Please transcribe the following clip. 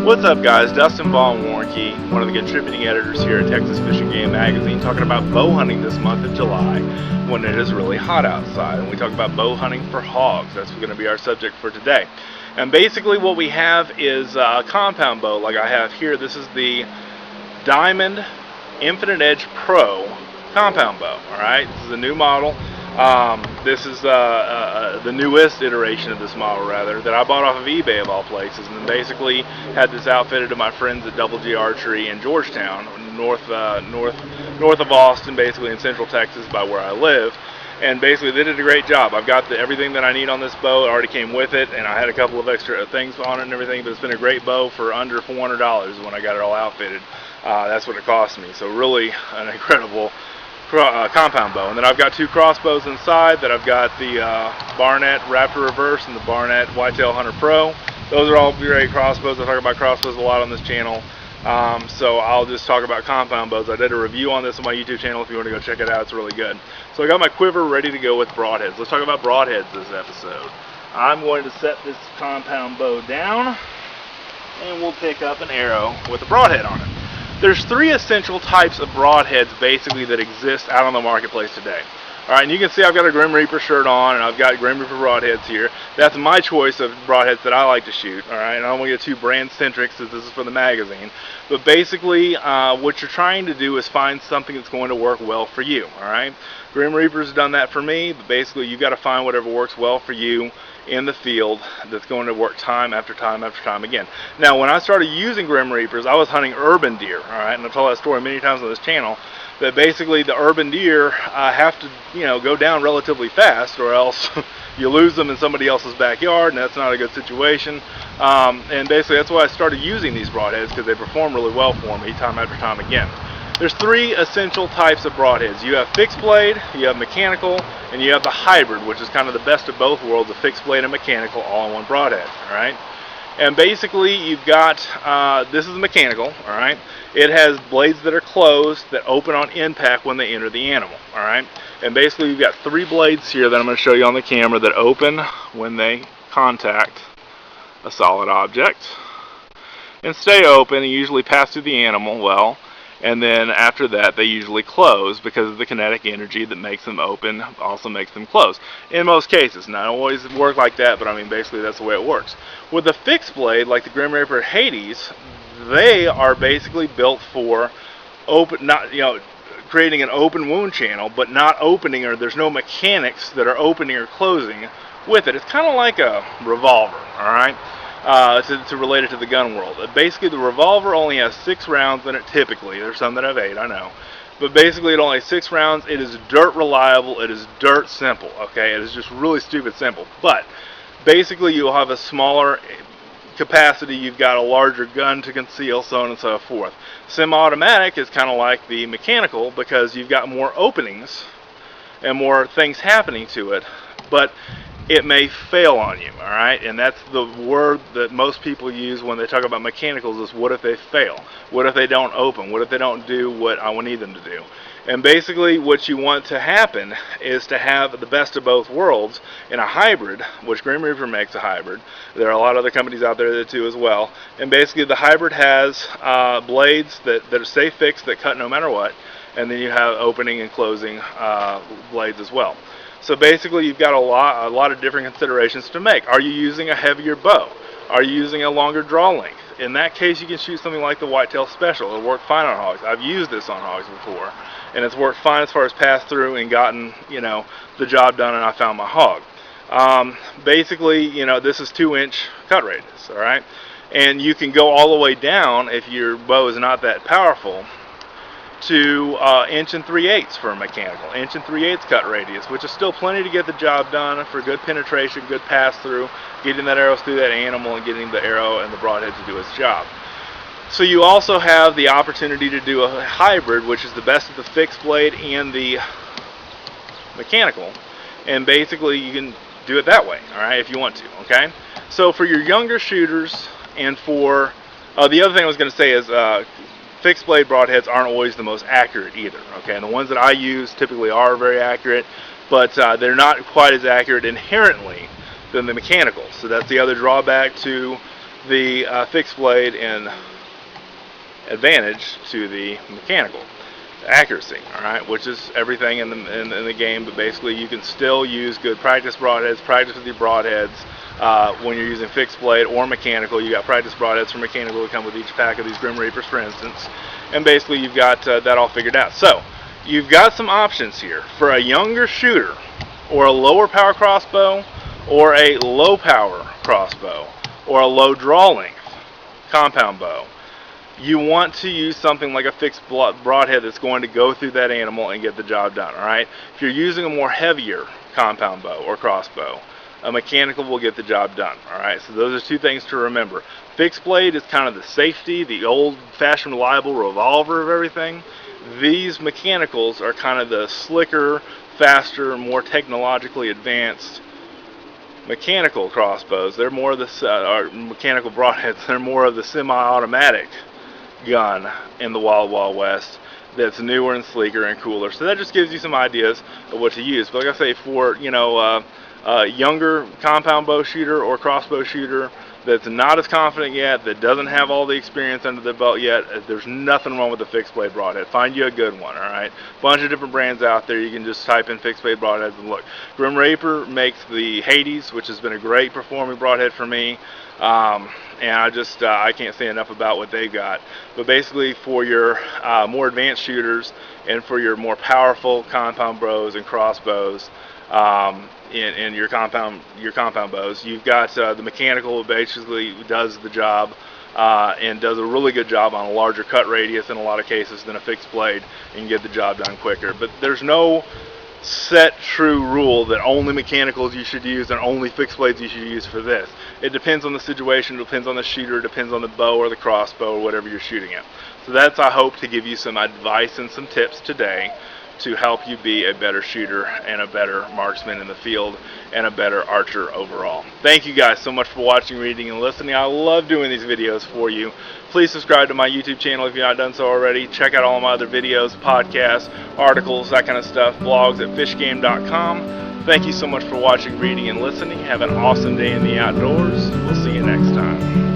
What's up, guys? Dustin Warncke, one of the contributing editors here at Texas Fish and Game Magazine, talking about bow hunting this month of July when it is really hot outside. And we talk about bow hunting for hogs. That's going to be our subject for today. And basically what we have is a compound bow like I have here. This is the Diamond Infinite Edge Pro compound bow. Alright, this is a new model. This is the newest iteration of this model, rather, that I bought off of eBay of all places, and then basically had this outfitted to my friends at Double G Archery in Georgetown, north of Austin, basically in Central Texas, by where I live. And basically they did a great job. I've got everything that I need on this bow. It already came with it, and I had a couple of extra things on it and everything, but it's been a great bow for under $400 when I got it all outfitted. That's what it cost me. So really an incredible compound bow. And then I've got two crossbows inside that I've got the Barnett Raptor Reverse and the Barnett Whitetail Hunter Pro. Those are all great crossbows. I talk about crossbows a lot on this channel. So I'll just talk about compound bows. I did a review on this on my YouTube channel if you want to go check it out. It's really good. So I got my quiver ready to go with broadheads. Let's talk about broadheads this episode. I'm going to set this compound bow down and we'll pick up an arrow with a broadhead on it. There's three essential types of broadheads basically that exist out on the marketplace today. Alright, and you can see I've got a Grim Reaper shirt on, and I've got Grim Reaper broadheads here. That's my choice of broadheads that I like to shoot. Alright, and I don't want to get too brand centric since this is for the magazine. But basically, what you're trying to do is find something that's going to work well for you. Alright, Grim Reaper's done that for me, but basically you've got to find whatever works well for you in the field that's going to work time after time after time again. Now, when I started using Grim Reapers, I was hunting urban deer, alright, and I've told that story many times on this channel, that basically the urban deer have to, go down relatively fast, or else you lose them in somebody else's backyard, and that's not a good situation. And basically that's why I started using these broadheads, because they perform really well for me time after time again. There's three essential types of broadheads. You have fixed blade, you have mechanical, and you have the hybrid, which is kind of the best of both worlds, a fixed blade and mechanical all in one broadhead. Alright? And basically you've got, this is mechanical, alright? It has blades that are closed that open on impact when they enter the animal, alright? And basically you've got three blades here that I'm going to show you on the camera that open when they contact a solid object and stay open and usually pass through the animal well. And then after that they usually close because of the kinetic energy that makes them open also makes them close. In most cases. Now, it don't always work like that, but I mean basically that's the way it works. With a fixed blade like the Grim Reaper Hades, they are basically built for open, not creating an open wound channel, but not opening, or there's no mechanics that are opening or closing with it. It's kind of like a revolver, all right? To relate it to the gun world. Basically, the revolver only has 6 rounds in it typically. There's some that have 8, I know. But basically, it only has 6 rounds. It is dirt reliable. It is dirt simple, okay? It is just really stupid simple. But basically, you'll have a smaller capacity. You've got a larger gun to conceal, so on and so forth. Semi-automatic is kind of like the mechanical because you've got more openings and more things happening to it. But it may fail on you, alright? And that's the word that most people use when they talk about mechanicals is what if they fail? What if they don't open? What if they don't do what I need them to do? And basically what you want to happen is to have the best of both worlds in a hybrid, which Grim Reaper makes a hybrid. There are a lot of other companies out there that do as well. And basically the hybrid has blades that stay fixed, that cut no matter what. And then you have opening and closing blades as well. So basically you've got a lot of different considerations to make. Are you using a heavier bow? Are you using a longer draw length? In that case you can shoot something like the Whitetail Special. It'll work fine on hogs. I've used this on hogs before, and it's worked fine as far as pass through and gotten the job done, and I found my hog. Basically this is 2-inch cut radius, alright? And you can go all the way down if your bow is not that powerful to 1 3/8 for a mechanical, 1 3/8 cut radius, which is still plenty to get the job done for good penetration, good pass through, getting that arrow through that animal and getting the arrow and the broadhead to do its job. So you also have the opportunity to do a hybrid, which is the best of the fixed blade and the mechanical, and basically you can do it that way, alright, if you want to, okay? So for your younger shooters, and for the other thing I was going to say is fixed blade broadheads aren't always the most accurate either, okay? And the ones that I use typically are very accurate, but they're not quite as accurate inherently than the mechanicals. So that's the other drawback to the fixed blade in advantage to the mechanical accuracy, all right, which is everything in the game. But basically, you can still use good practice broadheads, practice with your broadheads when you're using fixed blade or mechanical. You got practice broadheads for mechanical to come with each pack of these Grim Reapers, for instance, and basically you've got that all figured out. So you've got some options here for a younger shooter, or a lower power crossbow, or a low power crossbow, or a low draw length compound bow. You want to use something like a fixed broadhead that's going to go through that animal and get the job done, all right? If you're using a more heavier compound bow or crossbow, a mechanical will get the job done, all right? So those are two things to remember. Fixed blade is kind of the safety, the old-fashioned reliable revolver of everything. These mechanicals are kind of the slicker, faster, more technologically advanced mechanical crossbows. They're more of the mechanical broadheads. They're more of the semi-automatic gun in the Wild West that's newer and sleeker and cooler. So that just gives you some ideas of what to use. But like I say, for a younger compound bow shooter or crossbow shooter that's not as confident yet, that doesn't have all the experience under their belt yet, there's nothing wrong with the fixed blade broadhead. Find you a good one, all right? Bunch of different brands out there. You can just type in fixed blade broadheads and look. Grim Reaper makes the Hades, which has been a great performing broadhead for me. And I can't say enough about what they got. But basically, for your more advanced shooters and for your more powerful compound bows and crossbows, in your compound bows, you've got the mechanical basically does the job and does a really good job on a larger cut radius in a lot of cases than a fixed blade, and can get the job done quicker. But there's no set true rule that only mechanicals you should use and only fixed blades you should use for this. It depends on the situation, it depends on the shooter, it depends on the bow or the crossbow or whatever you're shooting at. So that's, I hope, to give you some advice and some tips today to help you be a better shooter and a better marksman in the field and a better archer overall. Thank you guys so much for watching, reading, and listening. I love doing these videos for you. Please subscribe to my YouTube channel if you've not done so already. Check out all of my other videos, podcasts, articles, that kind of stuff, blogs at fishgame.com. Thank you so much for watching, reading, and listening. Have an awesome day in the outdoors. We'll see you next time.